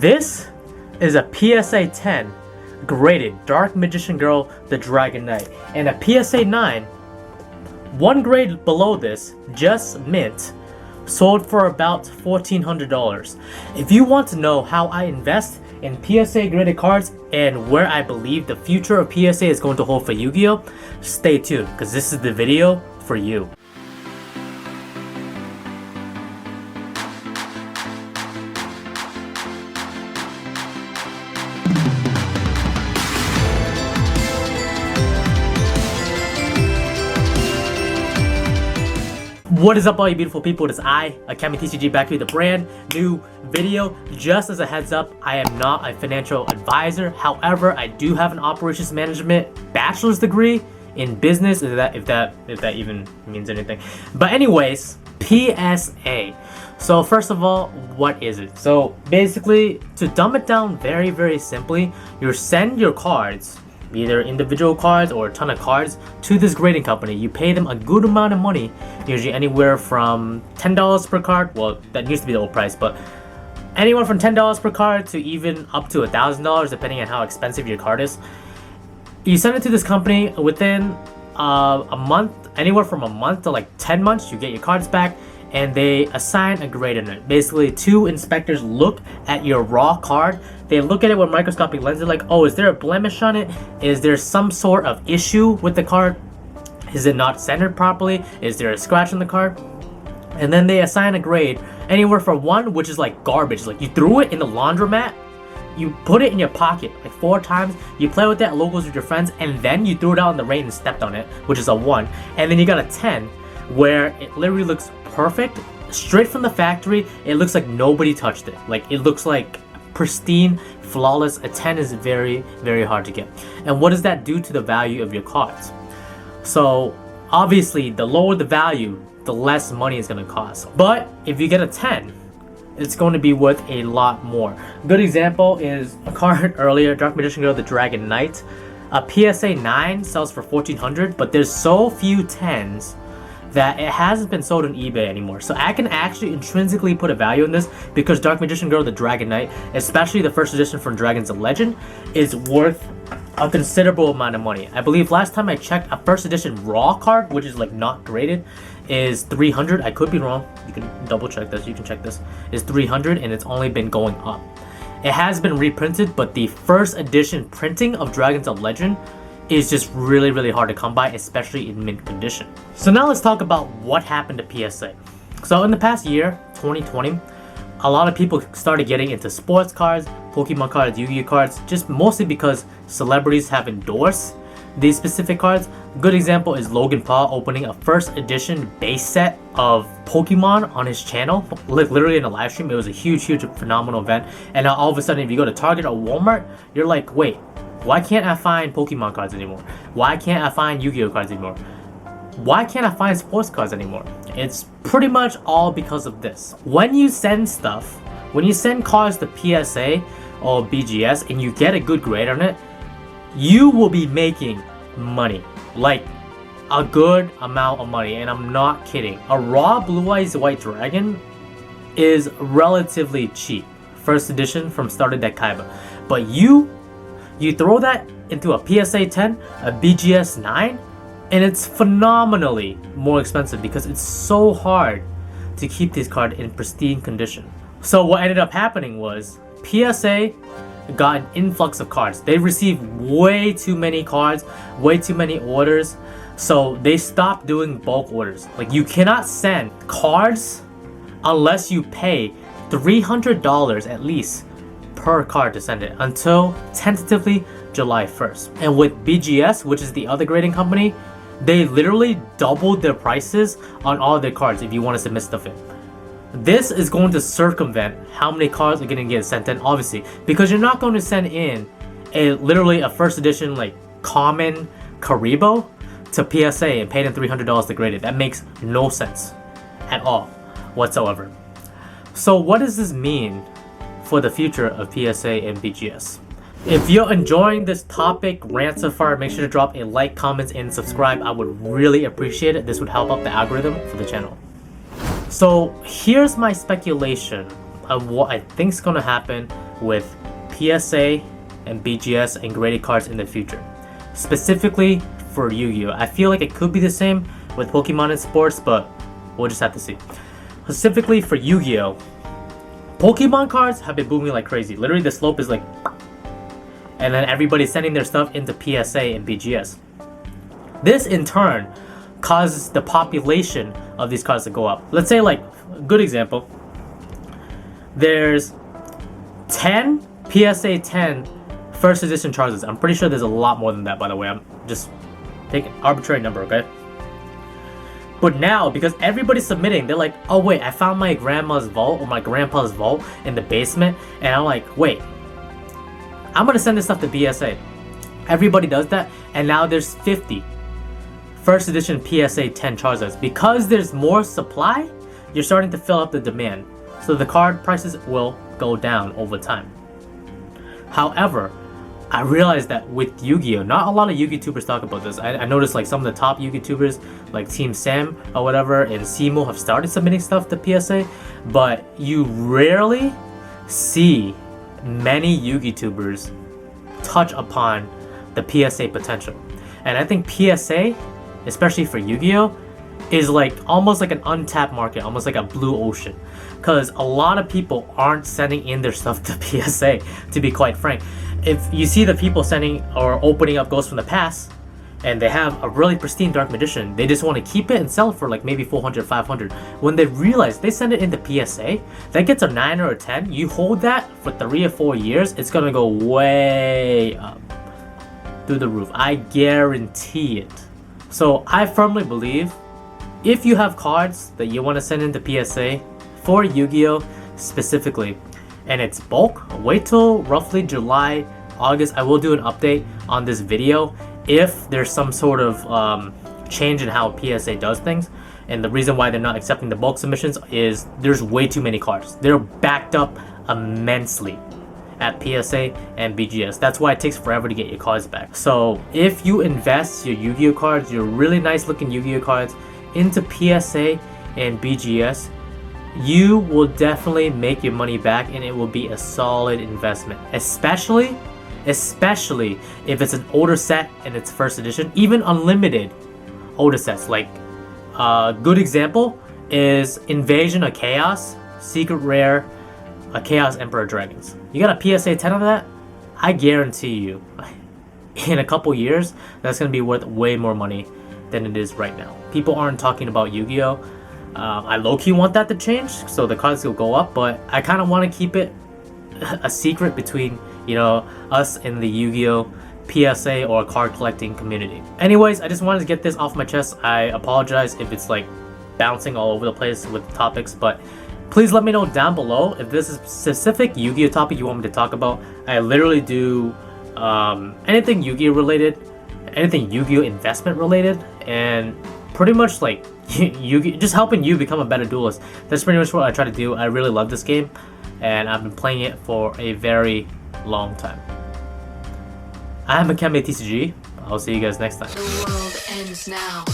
This is a PSA 10 graded Dark Magician Girl the Dragon Knight, and a PSA 9, one grade below this, just mint, sold for about $1,400. If you want to know how I invest in PSA graded cards and where I believe the future of PSA is going to hold for Yu-Gi-Oh, stay tuned because this is the video for you. What is up, all you beautiful people? It is I, AkemiTCG, back with a brand new video. Just as a heads up, I am not a financial advisor. However, I do have an operations management bachelor's degree in business, if that even means anything. But anyways, PSA. So first of all, what is it? So basically, to dumb it down very simply, you send your cards, either individual cards or a ton of cards, to this grading company. You pay them a good amount of money, usually anywhere from $10 per card. Well, that used to be the old price, but anywhere from $10 per card to even up to $1,000, depending on how expensive your card is. You send it to this company. Within a month, anywhere from a month to like 10 months, you get your cards back, and they assign a grade on it. Basically, two inspectors look at your raw card. They look at it with microscopic lenses, like, oh, is there a blemish on it? Is there some sort of issue with the card? Is it not centered properly? Is there a scratch on the card? And then they assign a grade anywhere from 1, which is like garbage. Like, you threw it in the laundromat, you put it in your pocket like 4 times, you play with that logos with your friends, and then you threw it out in the rain and stepped on it, which is a 1. And then you got a 10, where it literally looks perfect, straight from the factory. It looks like nobody touched it. Like, it looks like pristine, flawless. A 10 is very hard to get. And what does that do to the value of your cards? So obviously, the lower the value, the less money it's going to cost. But if you get a 10, it's going to be worth a lot more. Good example is a card earlier, Dark Magician Girl the Dragon Knight. A PSA 9 sells for $1,400, but there's so few 10s that it hasn't been sold on eBay anymore. So I can actually intrinsically put a value in this, because Dark Magician Girl the Dragon Knight, especially the first edition from Dragons of Legend, is worth a considerable amount of money. I believe last time I checked, a first edition raw card, which is like not graded, is $300. I could be wrong. You can double check this. You can check this. Is $300, and it's only been going up. It has been reprinted, but the first edition printing of Dragons of Legend is just really hard to come by, especially in mint condition. So now let's talk about what happened to PSA. So in the past year, 2020, a lot of people started getting into sports cards, Pokemon cards, Yu-Gi-Oh cards, just mostly because celebrities have endorsed these specific cards. Good example is Logan Paul opening a first edition base set of Pokemon on his channel, literally in a live stream. It was a huge phenomenal event. And now all of a sudden, if you go to Target or Walmart, you're like, wait, why can't I find Pokemon cards anymore? Why can't I find Yu-Gi-Oh cards anymore? Why can't I find sports cards anymore? It's pretty much all because of this. When you send stuff, when you send cards to PSA or BGS and you get a good grade on it, you will be making money. Like, a good amount of money, and I'm not kidding. A raw Blue Eyes White Dragon is relatively cheap. First edition from Starter Deck Kaiba. But you throw that into a PSA 10, a BGS 9, and it's phenomenally more expensive because it's so hard to keep this card in pristine condition. So what ended up happening was PSA got an influx of cards. They received way too many cards, way too many orders, so they stopped doing bulk orders. Like, you cannot send cards unless you pay $300 at least per card to send it, until tentatively July 1st. And with BGS, which is the other grading company, they literally doubled their prices on all their cards if you want to submit stuff in. This is going to circumvent how many cards are going to get sent in, obviously, because you're not going to send in literally a first edition like common Karibo to PSA and pay them $300 to grade it. That makes no sense at all whatsoever. So what does this mean for the future of PSA and BGS? If you're enjoying this topic rant so far, make sure to drop a like, comment, and subscribe. I would really appreciate it. This would help out the algorithm for the channel. So here's my speculation of what I think is going to happen with PSA and BGS and graded cards in the future. Specifically for Yu-Gi-Oh! I feel like it could be the same with Pokemon and sports, but we'll just have to see. Specifically for Yu-Gi-Oh! Pokemon cards have been booming like crazy. Literally the slope is like, and then everybody's sending their stuff into PSA and BGS. This in turn causes the population of these cards to go up. Let's say, like, a good example, there's 10 PSA 10 first edition Charizards. I'm pretty sure there's a lot more than that, by the way. I'm just taking an arbitrary number, okay? But now, because everybody's submitting, they're like, oh wait, I found my grandma's vault or my grandpa's vault in the basement, and I'm like, wait, I'm gonna send this stuff to BSA. Everybody does that, and now there's 50 first edition PSA 10 Charizards. Because there's more supply, you're starting to fill up the demand. So the card prices will go down over time. However, I realized that with Yu-Gi-Oh! Not a lot of YouTubers talk about this. I noticed like some of the top YouTubers like Team Sam or whatever and Simo have started submitting stuff to PSA, but you rarely see many YouTubers touch upon the PSA potential. And I think PSA, especially for Yu-Gi-Oh!, is like almost like an untapped market, almost like a blue ocean. Because a lot of people aren't sending in their stuff to PSA, to be quite frank. If you see the people sending or opening up Ghosts from the Past and they have a really pristine Dark Magician, they just want to keep it and sell it for like maybe 400, 500. When they realize they send it into PSA, that gets a 9 or a 10. You hold that for 3 or 4 years, it's gonna go way up through the roof. I guarantee it. So I firmly believe if you have cards that you want to send into PSA for Yu-Gi-Oh! Specifically, and it's bulk, wait till roughly July, August. I will do an update on this video if there's some sort of change in how PSA does things. And the reason why they're not accepting the bulk submissions is there's way too many cards. They're backed up immensely at PSA and BGS. That's why it takes forever to get your cards back. So if you invest your Yu-Gi-Oh! Cards, your really nice looking Yu-Gi-Oh! Cards into PSA and BGS, you will definitely make your money back and it will be a solid investment. Especially if it's an older set and it's first edition, even unlimited older sets. Like a good example is Invasion of Chaos, Secret Rare, a Chaos Emperor Dragons. You got a PSA 10 of that? I guarantee you, in a couple years, that's going to be worth way more money than it is right now. People aren't talking about Yu-Gi-Oh! I low-key want that to change, so the cards will go up, but I kind of want to keep it a secret between, you know, us and the Yu-Gi-Oh! PSA or card collecting community. Anyways, I just wanted to get this off my chest. I apologize if it's like bouncing all over the place with topics, but please let me know down below if this is a specific Yu-Gi-Oh! Topic you want me to talk about. I literally do anything Yu-Gi-Oh! Related, anything Yu-Gi-Oh! Investment related, and pretty much like just helping you become a better duelist. That's pretty much what I try to do. I really love this game, and I've been playing it for a very long time. I am AkemiTCG. I'll see you guys next time. The world ends now.